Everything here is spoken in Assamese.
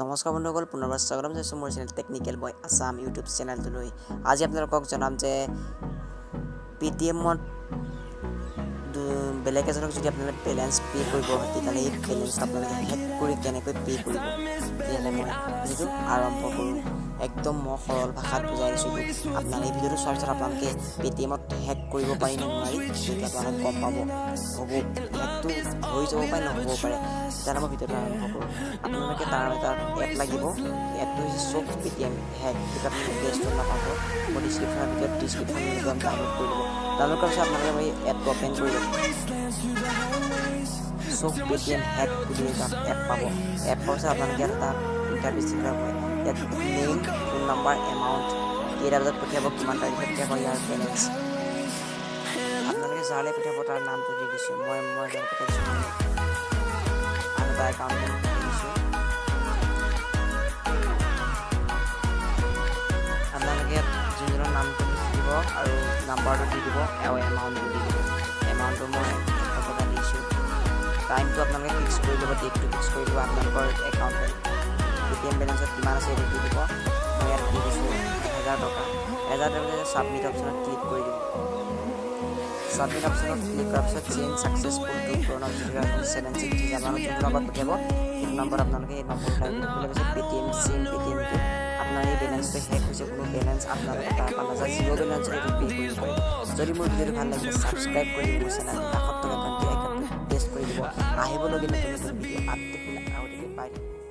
নমস্কাৰ বন্ধুসকল, পুনৰবাৰ স্বাগতম জনাইছোঁ মোৰ চেনেল টেকনিকেল বয় আছাম ইউটিউব চেনেলটোলৈ। আজি আপোনালোকক জনাম যে পেটিএমত বেলেগ এজনক যদি আপোনালোকে বেলেঞ্চ পে' কৰিব তেতিয়াহ'লে এই বেলেঞ্চ আপোনালোকে হেক কৰি কেনেকৈ পে' কৰিব, তেতিয়াহ'লে মই ভিডিঅ'টো আৰম্ভ কৰোঁ। একদম মই সৰল ভাষাত বুজাই দিছোঁ। আপোনালোকে এই ভিডিঅ'টো চোৱাৰ পিছত আপোনালোকে পেটিএমত হেক কৰিব পাৰি নে নোৱাৰি তেতিয়া আপোনালোকে গম পাব। হেকটো হৈ যাব পাৰে, নহ'ব পাৰে। তেতিয়াহ'লে মই ভিডিঅ'টো আৰম্ভ কৰোঁ। আপোনালোকে তাৰ এটা এপ লাগিব। এপটো হৈছে চব পেটিএম হেক। সেইটো আপোনালোকে প্লে ষ্ট'ৰত নাপাব। মই ডিছক্ৰিপশ্যনৰ ভিতৰত ডাউনলোড কৰি ল'ব। ডাউনলোড কৰাৰ পিছত আপোনালোকে এই এপটো অ'পেন কৰি ল'ব। চব পেটিএম হেক বুলি এটা এপ পাব। এপ পোৱাৰ পিছত আপোনালোকে এটা ইণ্টাৰফেচ দেখুৱাব। ইয়াত নেম, ফোন নম্বৰ, এমাউণ্ট, কেইটা বজাত পঠিয়াব, কিমান তাৰিখত পঠিয়াব, ইয়াৰ বেলেঞ্চ আপোনালোকে যালৈ পঠিয়াব তাৰ নামটো দি দিছোঁ। মই যালৈ পঠিয়াইছোঁ আন এটা একাউণ্ট দি দিছোঁ। আপোনালোকে যোনজনৰ নামটো লিখি দিব আৰু নাম্বাৰটো দি দিব আৰু এমাউণ্টটো দি দিব। এমাউণ্টটো মই 100 টকা দিছোঁ। টাইমটো আপোনালোকে ফিক্স কৰি ল'ব, ডেটটো ফিক্স কৰি দিব। আপোনালোকৰ একাউণ্টত পেটিএম বেলেঞ্চত কিমান আছে সেইটো দি দিব। মই ইয়াত দি দিছোঁ 1000 টকা। 1000 টকা ছাবমিট অপশ্যনত ক্লিক কৰি দিব। ছাবমিট অপশ্যনত ক্লিক কৰাৰ পিছত চেঞ্জ ছাকচেছফুল টু পুৰণা 760 আপোনালোকে যোনটো নম্বৰত পঠিয়াব সেইটো নম্বৰত আপোনালোকে এই নম্বৰটো টাইপ কৰি পিছত পেটিএম চিম পেটিএমটো আপোনাৰ এই বেলেঞ্চটো শেষ হৈছে। কোনো বেলেঞ্চ আপোনালোকে তাৰপৰা নাযায়। জিৰ' বেলেঞ্চত এইটো পে' কৰিব পাৰে। যদি মোৰ ভিডিঅ'টো ভাল লাগিলে ছাবস্ক্ৰাইব কৰি দিব। মোৰ চেনেলটো কাষত থকা ঘণ্টি আইকনটো প্ৰেছ কৰি দিব। আহিবলগীয়া নতুন ভিডিঅ' আপডেট বিলাক আগতীয়াকৈ পাই দিব।